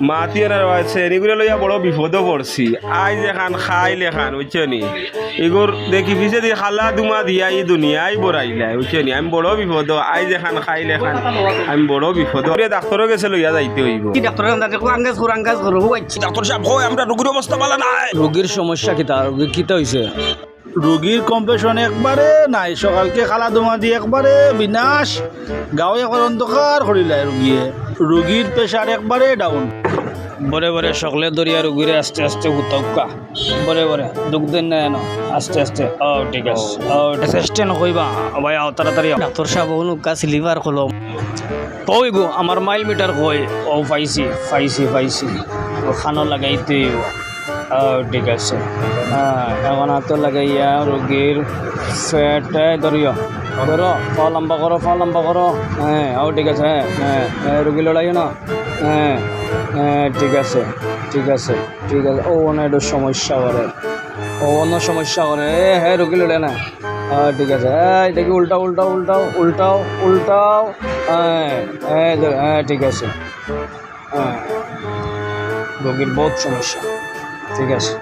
মাতিয়ে না রয়েছে এগুলো লইয়া বড় বিপদও পড়ছি আইজ এখান খাইল এখান বুঝছো নি এগুর দেখি পিছে দিয়ে খালা দুমা দিয়া এই দুনিয়ায় বড়াইলাই বুঝছো নি আমি বড় বিপদ আইজ এখান খাইল এখান আমি বড় বিপদ ডাক্তারও গেছে লইয়া যাইতে হইব কি ডাক্তারের কাছে আঙ্গাজ করো হইছি ডাক্তার সাহেব হয় আমরা রোগীর অবস্থা ভালো নাই রোগীর সমস্যা কিতা রোগী কিতা হইছে রোগীর কম্পেশন একবারে নাই সকালকে খালা দুমা দিয়ে একবারে বিনাশ গাঁৱে এখন অন্ধকার করিলাই রোগীর প্রেশার একবারে ডাউন বরে বরে সকলে দরিয়া রোগীরে আস্তে আস্তে উতকা বরে বরে দুঃখ দিন না এনো আস্তে আস্তে ও ঠিক আছে ও অ্যাসিস্ট্যান্ট কইবা ভাই আও তাড়াতাড়ি ডাক্তার সাহেব অনুকা সিলিভার হলো কই গো আমার মাইল মিটার কই ও পাইছি ও খানো লাগাইতে ও ঠিক আছে হ্যাঁ এখন হাত লাগাইয়া রোগীর ফ্যাটে ধরিও ধরো পা লম্বা করো হ্যাঁ ও ঠিক আছে হ্যাঁ রোগী লড়াইও না হ্যাঁ ঠিক আছে ও অনেক সমস্যা করে অন্য সমস্যা করে হ্যাঁ রোগী লড়ে না ঠিক আছে হ্যাঁ দেখি উল্টাও হ্যাঁ ঠিক আছে হ্যাঁ রোগীর বহুত সমস্যা ঠিক আছে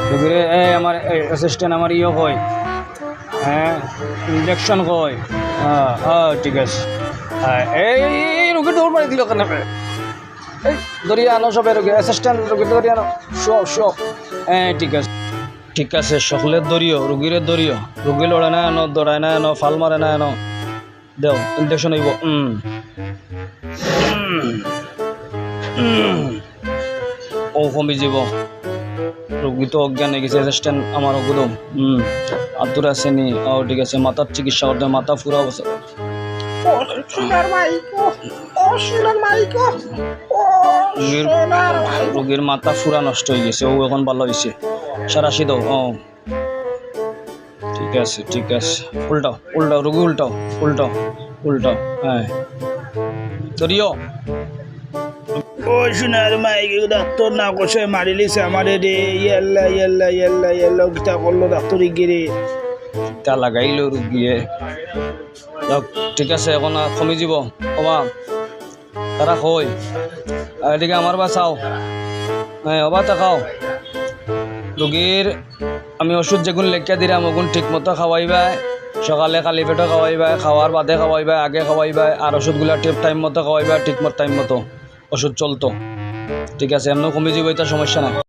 রোগীর আমার অ্যাসিস্ট্যান্ট আমার হয় হ্যাঁ ইঞ্জেকশন হয় ঠিক আছে এই রোগী দৌড় মারি দিল কেন এই ধরিয়া আনো সবাই রোগী অ্যাসিস্ট্যান্ট রোগী ধরিয়া আনো সব হ্যাঁ ঠিক আছে সকলের দরিও রোগীরে দরিও রোগী লড়ে না আনো দৌড়ায় না আনো ফাল মারে না আনো দেও ইঞ্জেকশন হইব ও কমি যাব রোগী তো অজ্ঞান হয়ে গেছে অ্যাসিস্ট্যান্ট আমার একদম আতুর আসেনি ও ঠিক আছে মাথার চিকিৎসা করতে মাথা ফুরা অবস্থা রোগীর মাথা ফুরা নষ্ট হয়ে গেছে ও এখন ভালো হয়েছে সারাশি দাও ও ঠিক আছে উল্টাও রোগী উল্টাও হ্যাঁ ধরিও ও শোনার মাইক ডাক্তার না কষে মারি লিছে আমার রে ইয়েল্লা কিতা করলো ডাক্তার গিরে তা লাগাইল রুগীয়ে ঠিক আছে এখন কমি যাব অবা তারা কই এদিকে আমার বা চাও হ্যাঁ অবা তাকাও রোগীর আমি ওষুধ যেগুলো লেখিয়া দিলাম ওগুলো ঠিক মতো খাওয়াইবা সকালে খালি পেটে খাওয়াইবা খাওয়ার বাদে খাওয়াইবা আগে খাওয়াইবা আর ওষুধগুলো টাইম মতো খাওয়াইবা ঠিক মতো টাইম মতো ওষুধ চলতো ঠিক আছে এমন কমে যাবো এটা সমস্যা নাই